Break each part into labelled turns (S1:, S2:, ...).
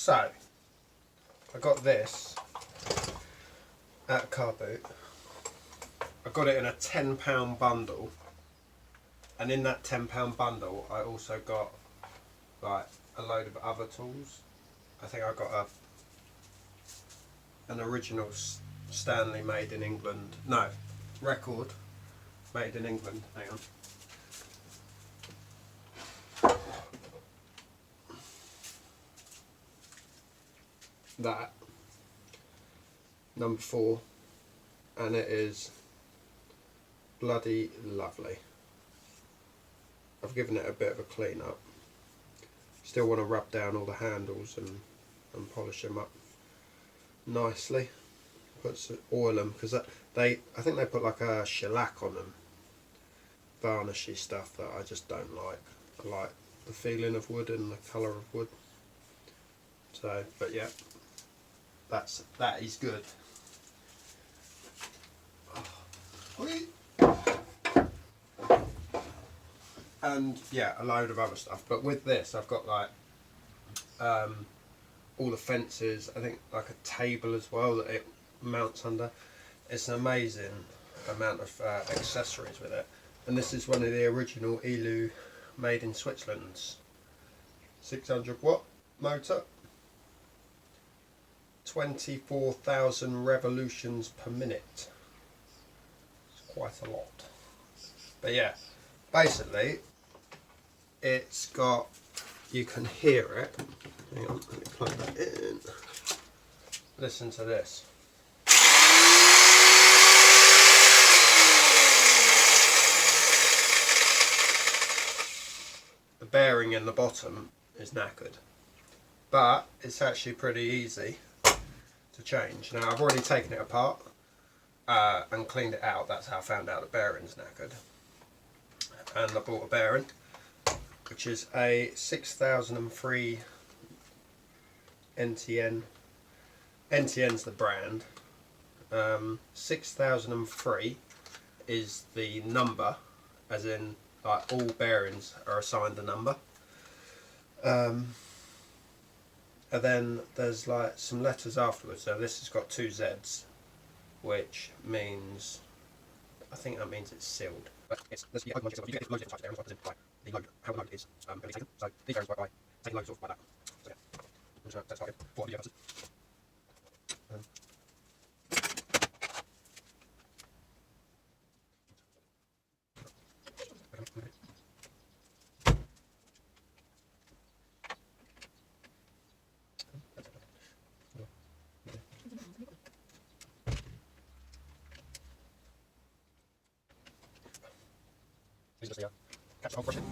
S1: So, I got this at a car boot. I got it in a £10 bundle, and in that £10 bundle I also got like a load of other tools. I think I got an original Stanley made in England, no, record made in England, hang on. That, number 4, and it is bloody lovely. I've given it a bit of a clean up. Still want to rub down all the handles and polish them up nicely. Put some oil them, because I think they put like a shellac on them, varnishy stuff that I just don't like. I like the feeling of wood and the colour of wood. So, but yeah, that is good. And yeah, a load of other stuff. But with this, I've got like all the fences. I think like a table as well that it mounts under. It's an amazing amount of accessories with it. And this is one of the original Elu made in Switzerland's 600 watt motor. 24,000 revolutions per minute. It's quite a lot. But yeah, basically it's got, you can hear it. Hang on, let me plug that in. Listen to this. The bearing in the bottom is knackered, but it's actually pretty easy to change. Now I've already taken it apart and cleaned it out. That's how I found out the bearing's knackered. And I bought a bearing, which is a 6003 NTN. NTN's the brand. 6003 is the number, as in like all bearings are assigned a number. And then there's like some letters afterwards. So this has got 2 Z's, which means, I think that means it's sealed. But it's, you open one, you get loads of different types of bearings, like the load, how the load is going to be taken. So these bearings work by taking loads off like that. So yeah, I'm just going to get started. 4 video passes. These are just the catch the whole brush in.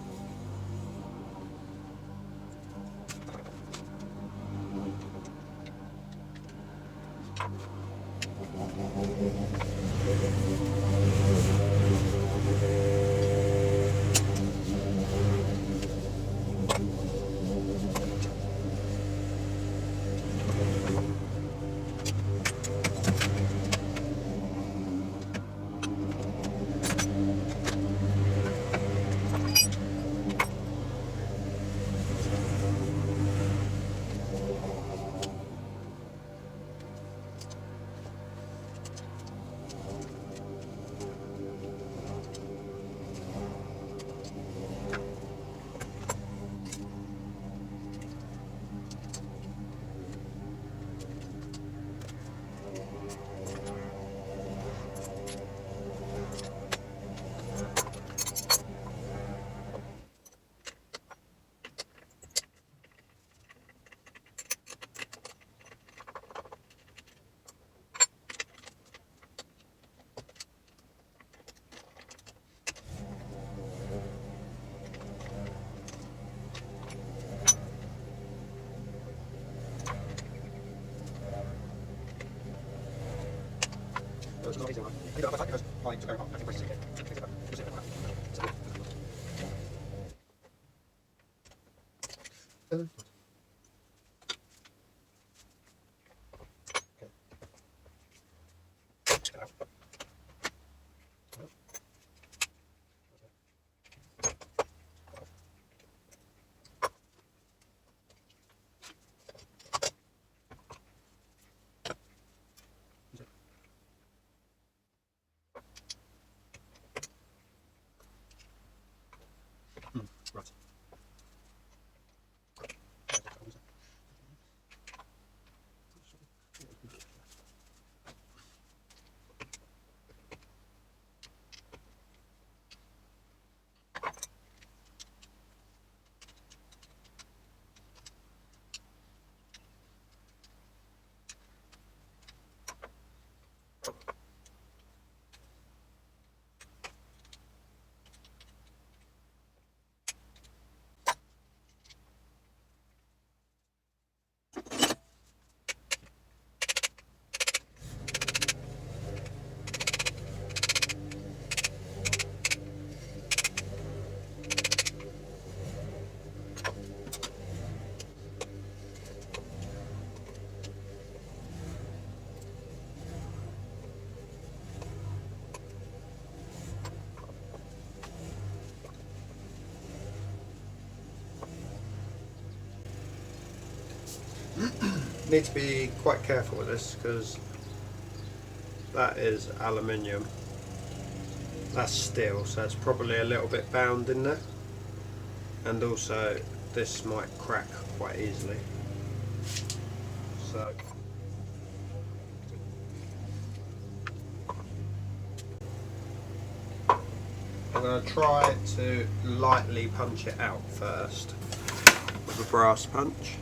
S1: It's not easy, right? I think that goes by to very hard. I think braces again. Need to be quite careful with this because that is aluminium, that's steel, so it's probably a little bit bound in there, and also this might crack quite easily. So I'm going to try to lightly punch it out first with a brass punch.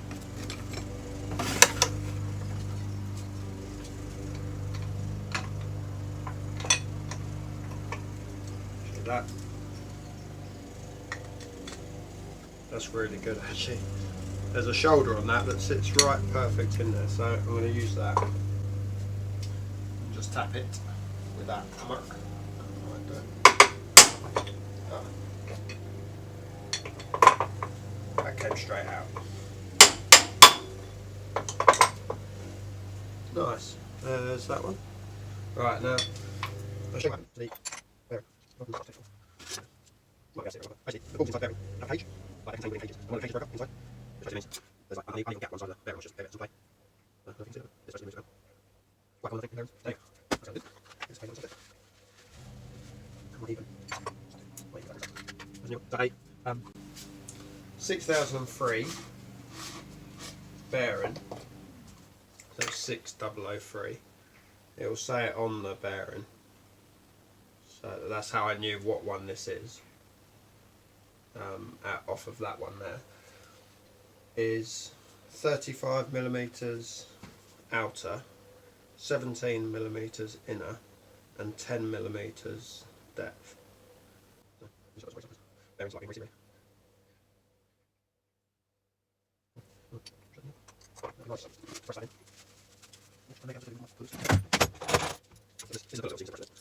S1: That's really good actually. There's a shoulder on that that sits right perfect in there, so I'm going to use that and just tap it with that hammer. That came straight out. Nice. There's that one. Right, now I'll show you the bearing. Basically, the balls inside the bearing have a cage, like they contain wooden cages, and one of the cages broke up inside, which basically means there's like a little gap on the side of the bearing, which just bears some play. Nothing to do. This basically moves around. Whack on the thing, bearings. There you go. That sounds good. This page on something. Come on, even. Wait, that's new. So a 6003 bearing. So 6003. It will say it on the bearing. So that's how I knew what one this is. Off of that one there is 35mm outer, 17mm inner, and 10mm depth. Bearings like really. Nice. Press that in. This is a bullet, so you can press it.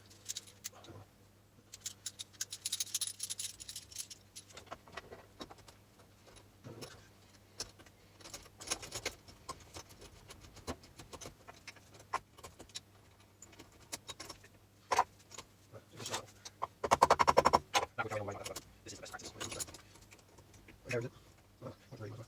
S1: That would go a long way like that, but this is the best practice. Okay, is it? Oh, what really was it?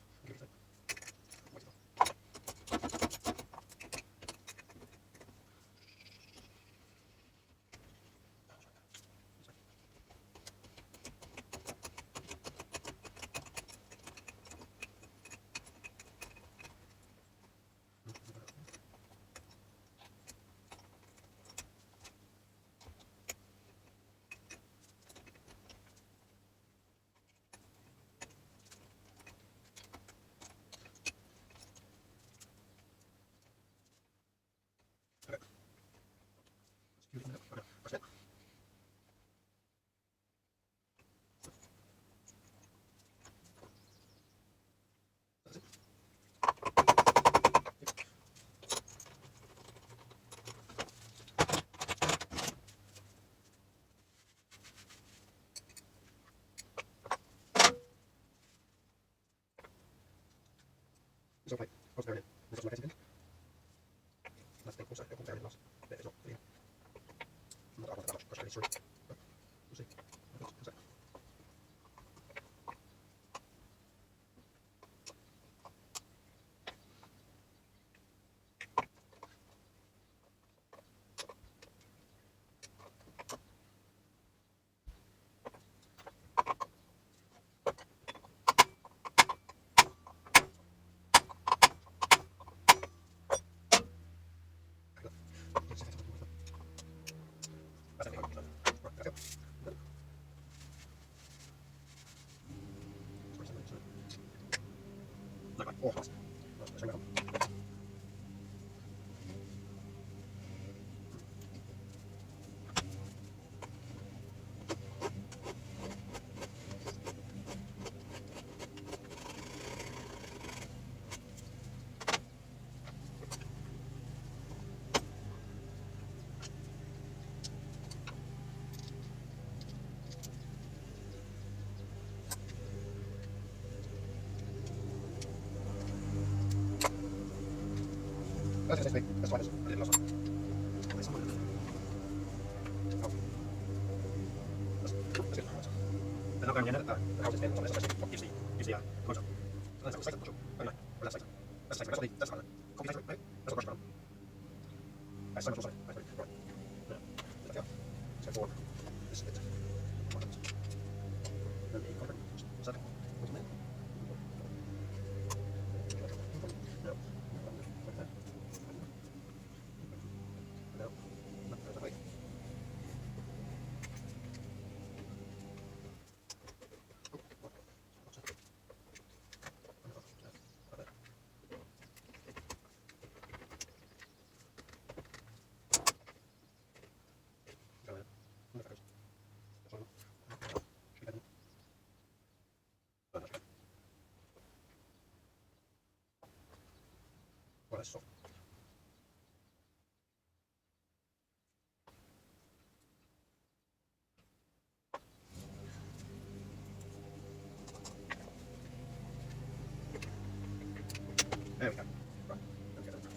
S1: There's no plate. I was bearing in. There's also my in. That's the thing also. It'll bear in last bit is not clean. I'm not that much pressure through. But we'll see. That's it, that's why I did last one. That's good. They're not going in at the house is in, so that's what gives the close up. That's safe, I'm not sure. Oh no, that's safe. That's safe. That's fine. Copy this off. There we go. Right, let me get that.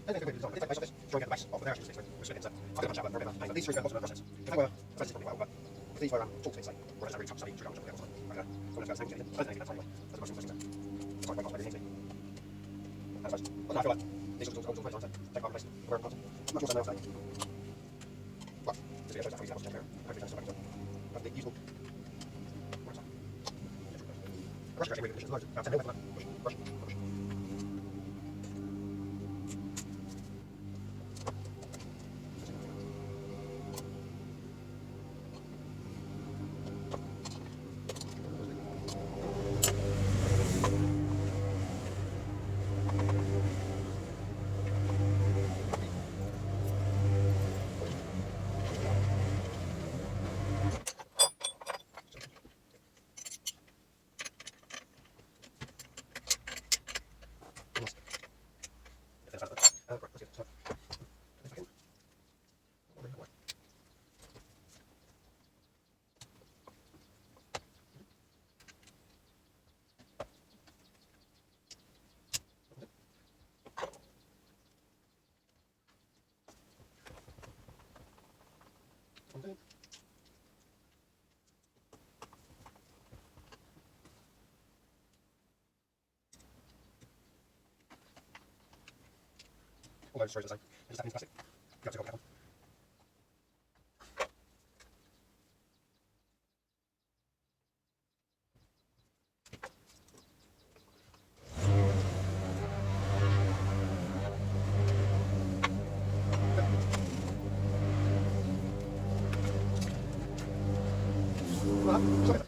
S1: And then go to design. I did take a base of this, try and get the base of the actual stick with spin. So I'll get a much out of it for a bit of pain. But these screws go at the bottom of the process. If they were, I suppose it's probably well, but if these were torque spins, say, or it's a really tough study, screw down, which I'll get on. So let's go to the same thing. I don't think that's anyway. That's the most interesting bit. It's quite maybe easy. And I suppose, but I feel like these sorts of tools, take my place, where I'm not. Much more so now today. Well, this video shows how easy that was to compare. Hopefully that's still back to it. But the useful. Where's that? Brush actually really conditions loads. About 10 mil left. Brush, brush. All those stories are the same. They just have plastic. You have to go back on. Well,